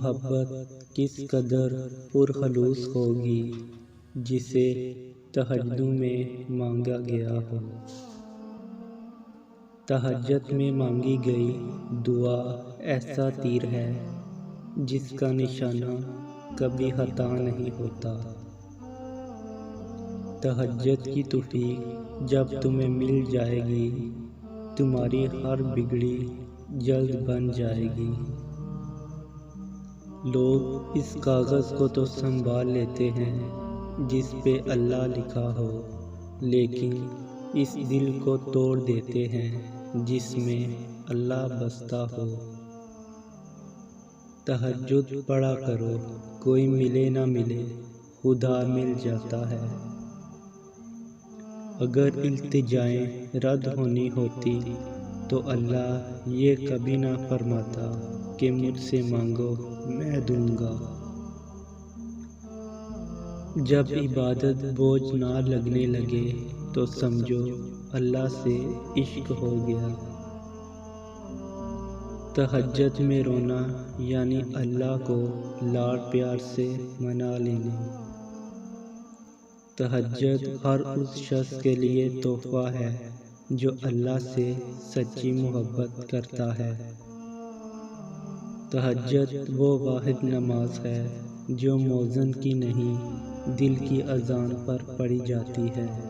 محبت کس قدر پرخلوص ہوگی جسے تہجد میں مانگا گیا ہو۔ تہجد میں مانگی گئی دعا ایسا تیر ہے جس کا نشانہ کبھی خطا نہیں ہوتا۔ تہجد کی توفیق جب تمہیں مل جائے گی، تمہاری ہر بگڑی جلد بن جائے گی۔ لوگ اس کاغذ کو تو سنبھال لیتے ہیں جس پہ اللہ لکھا ہو، لیکن اس دل کو توڑ دیتے ہیں جس میں اللہ بستا ہو۔ تہجد پڑھا کرو، کوئی ملے نہ ملے خدا مل جاتا ہے۔ اگر التجائیں رد ہونی ہوتی تو اللہ یہ کبھی نہ فرماتا کہ مجھ سے مانگو میں دوں گا۔ جب عبادت بوجھ نہ لگنے لگے تو سمجھو اللہ سے عشق ہو گیا۔ تہجد میں رونا یعنی اللہ کو لاڈ پیار سے منا لینا۔ تہجد ہر اس شخص کے لیے تحفہ ہے جو اللہ سے سچی محبت کرتا ہے۔ تہجد وہ واحد نماز ہے جو مؤذن کی نہیں، دل کی اذان پر پڑھی جاتی ہے۔